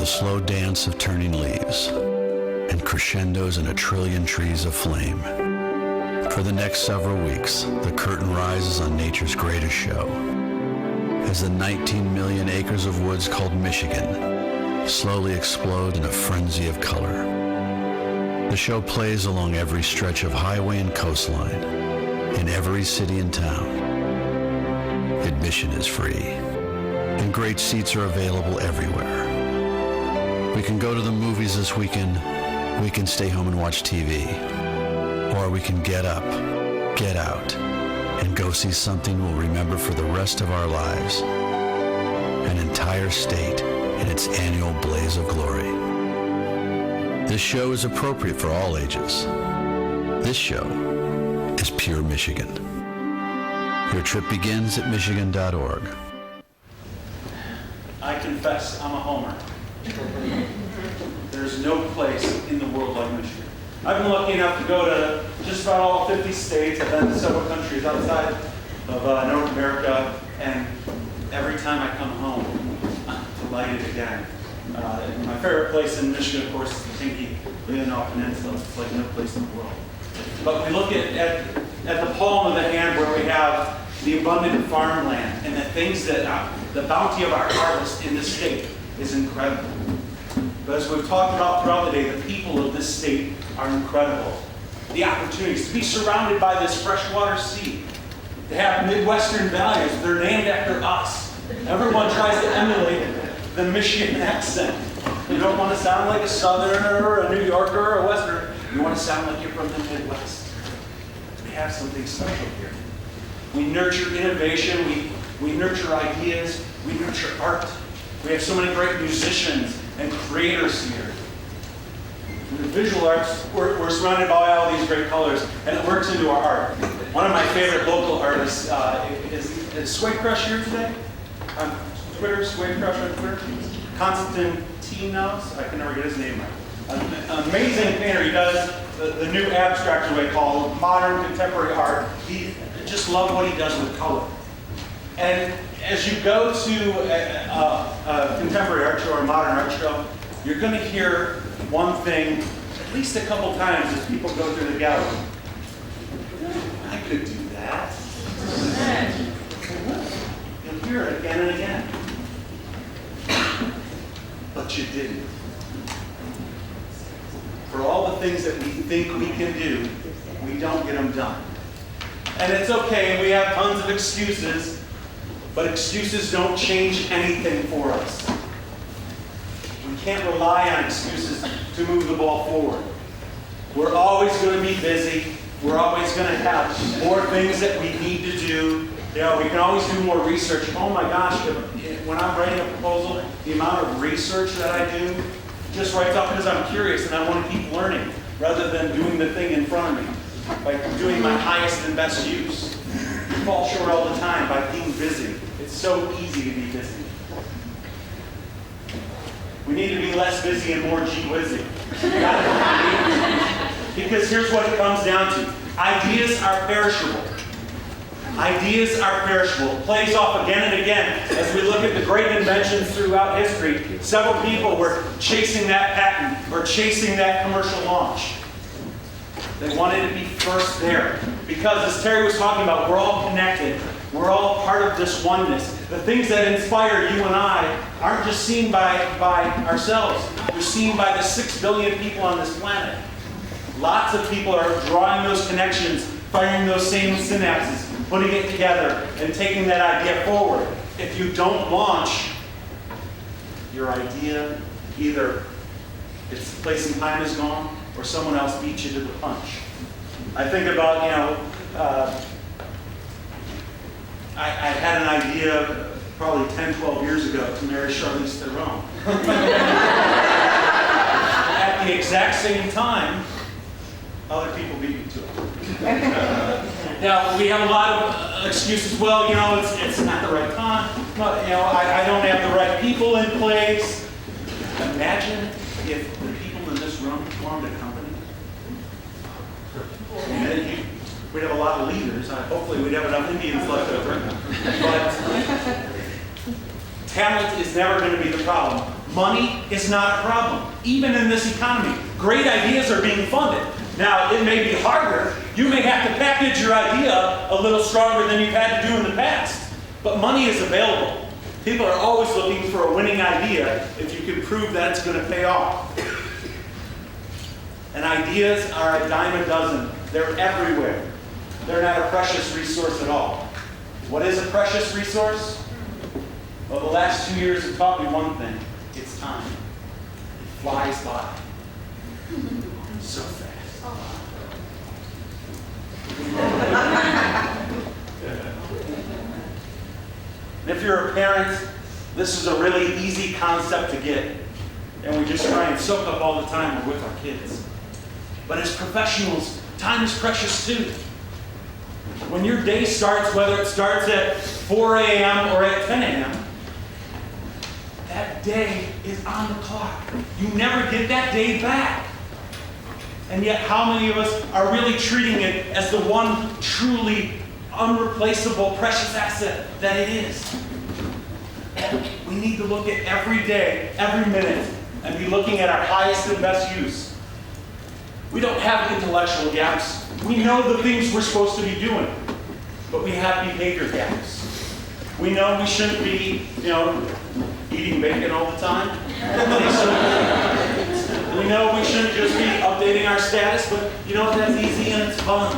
slow dance of turning leaves and crescendos in a trillion trees of flame. For the next several weeks, the curtain rises on nature's greatest show as the 19 million acres of woods called Michigan slowly explode in a frenzy of color. The show plays along every stretch of highway and coastline, in every city and town. Admission is free, and great seats are available everywhere. We can go to the movies this weekend, we can stay home and watch TV, or we can get up, get out, and go see something we'll remember for the rest of our lives. An entire state in its annual blaze of glory. This show is appropriate for all ages. This show is pure Michigan. Your trip begins at michigan.org. I confess, I'm a homer. There's no place in the world like Michigan. I've been lucky enough to go to just about all 50 states. I've been to several countries outside of North America, and every time I come home, I'm delighted again. My favorite place in Michigan, of course, is the Tinky-Leonard Peninsula. It's like no place in the world. But we look at the palm of the hand where we have the abundant farmland and the things that the bounty of our harvest in this state is incredible. But as we've talked about throughout the day, the people of this state are incredible. The opportunities to be surrounded by this freshwater sea, to have Midwestern values, they're named after us. Everyone tries to emulate the Michigan accent. You don't want to sound like a Southerner or a New Yorker or a Westerner. You want to sound like you're from the Midwest. We have something special here. We nurture innovation, we nurture ideas, we nurture art. We have so many great musicians and creators here. In the visual arts, we're surrounded by all these great colors, and it works into our art. One of my favorite local artists is Sway Crush here today on Twitter, Sway Crush on Twitter. Constantinos, I can never get his name right. An amazing painter. He does the new abstract way called modern contemporary art. He just love what he does with color. And as you go to a contemporary art show or a modern art show, you're going to hear one thing at least a couple times as people go through the gallery. I could do that. You'll hear it again and again. But you didn't. For all the things that we think we can do, we don't get them done. And it's okay, we have tons of excuses, but excuses don't change anything for us. We can't rely on excuses to move the ball forward. We're always going to be busy. We're always going to have more things that we need to do. You know, we can always do more research. Oh my gosh, when I'm writing a proposal, the amount of research that I do just writes off because I'm curious and I want to keep learning rather than doing the thing in front of me, by doing my highest and best use. We fall short all the time by being busy. It's so easy to be busy. We need to be less busy and more gee-whizzing. Because here's what it comes down to. Ideas are perishable. Ideas are perishable. It plays off again and again as we look at the great inventions throughout history. Several people were chasing that patent or chasing that commercial launch. They wanted to be first there. Because as Terry was talking about, we're all connected. We're all part of this oneness. The things that inspire you and I aren't just seen by ourselves. They're seen by the 6 billion people on this planet. Lots of people are drawing those connections, firing those same synapses, putting it together, and taking that idea forward. If you don't launch your idea, either its place and time is gone, or someone else beats you to the punch. I think about, I had an idea probably 10, 12 years ago to marry Charlize Theron. At the exact same time, other people beat me to it. Now, we have a lot of excuses. Well, it's not the right time. I don't have the right people in place. Imagine if the people in this room formed a company. We'd have a lot of leaders. Hopefully we'd have enough Indians left over. But talent is never going to be the problem. money is not a problem, even in this economy. Great ideas are being funded. Now, it may be harder. You may have to package your idea a little stronger than you've had to do in the past. But money is available. People are always looking for a winning idea if you can prove that it's going to pay off. And ideas are a dime a dozen. They're everywhere. They're not a precious resource at all. What is a precious resource? Well, the last 2 years have taught me one thing. It's time. It flies by. So fast. And if you're a parent, this is a really easy concept to get. And we just try and soak up all the time we're with our kids. But as professionals, time is precious too. When your day starts, whether it starts at 4 a.m. or at 10 a.m., that day is on the clock. You never get that day back. And yet, how many of us are really treating it as the one truly unreplaceable, precious asset that it is? We need to look at every day, every minute, and be looking at our highest and best use. We don't have intellectual gaps. We know the things we're supposed to be doing, but we have behavior gaps. We know we shouldn't be, eating bacon all the time. We know we shouldn't just be updating our status, but that's easy and it's fun.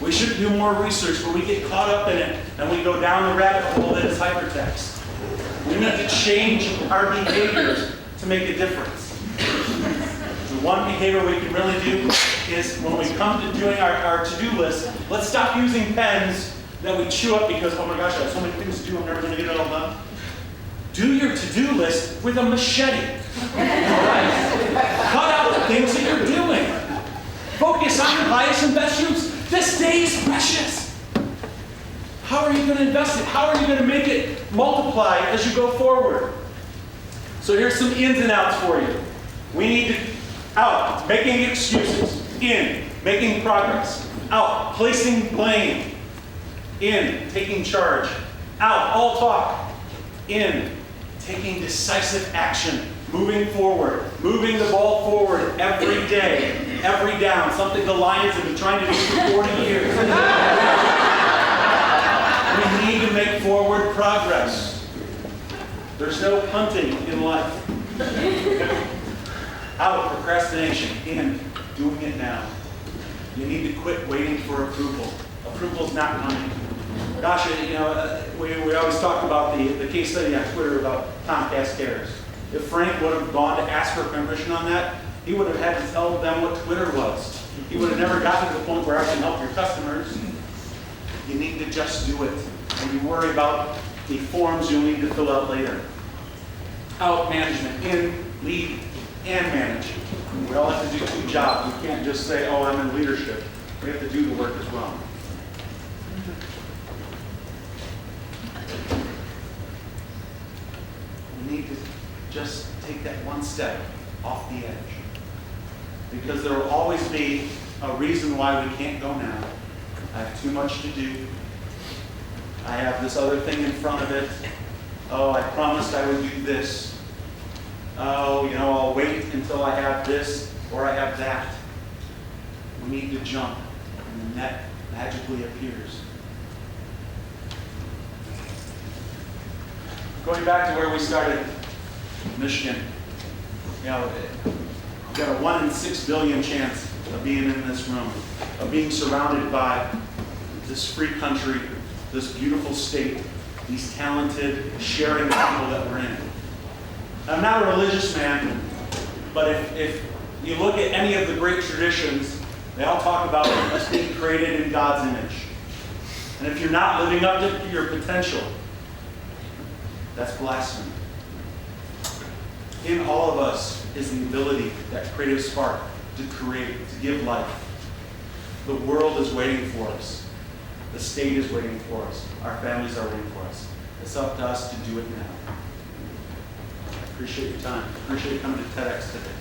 We should do more research, but we get caught up in it and we go down the rabbit hole that is hypertext. We need to change our behaviors to make a difference. The one behavior we can really do is when we come to doing our to-do list, let's stop using pens that we chew up because, oh my gosh, I have so many things to do, I'm never going to get it all done. Do your to-do list with a machete. All right? Cut out the things that you're doing. Focus on your highest and best use. This day is precious. How are you going to invest it? How are you going to make it multiply as you go forward? So here's some ins and outs for you. We need to out, making excuses. In, making progress. Out, placing blame. In, taking charge. Out, all talk. In, taking decisive action. Moving forward. Moving the ball forward every day. Every down. Something the Lions have been trying to do for 40 years. We need to make forward progress. There's no punting in life. Out, procrastination. In, doing it now. You need to quit waiting for approval. Approval's not coming. Gosh, we always talk about the case study on Twitter about Comcast Cares. If Frank would have gone to ask for permission on that, he would have had to tell them what Twitter was. He would have never gotten to the point where I can help your customers. You need to just do it. And you worry about the forms you'll need to fill out later. Out, management. In, lead, and manage. We all have to do two jobs. We can't just say, oh, I'm in leadership. We have to do the work as well. We need to just take that one step off the edge. Because there will always be a reason why we can't go now. I have too much to do. I have this other thing in front of it. Oh, I promised I would do this. Oh, I'll wait until I have this or I have that. We need to jump, and the net magically appears. Going back to where we started, Michigan. We've got a 1 in 6 billion chance of being in this room, of being surrounded by this free country, this beautiful state, these talented, sharing people that we're in. I'm not a religious man, but if you look at any of the great traditions, they all talk about us being created in God's image. And if you're not living up to your potential, that's blasphemy. In all of us is the ability, that creative spark, to create, to give life. The world is waiting for us. The state is waiting for us. Our families are waiting for us. It's up to us to do it now. I appreciate your time. Appreciate you coming to TEDx today.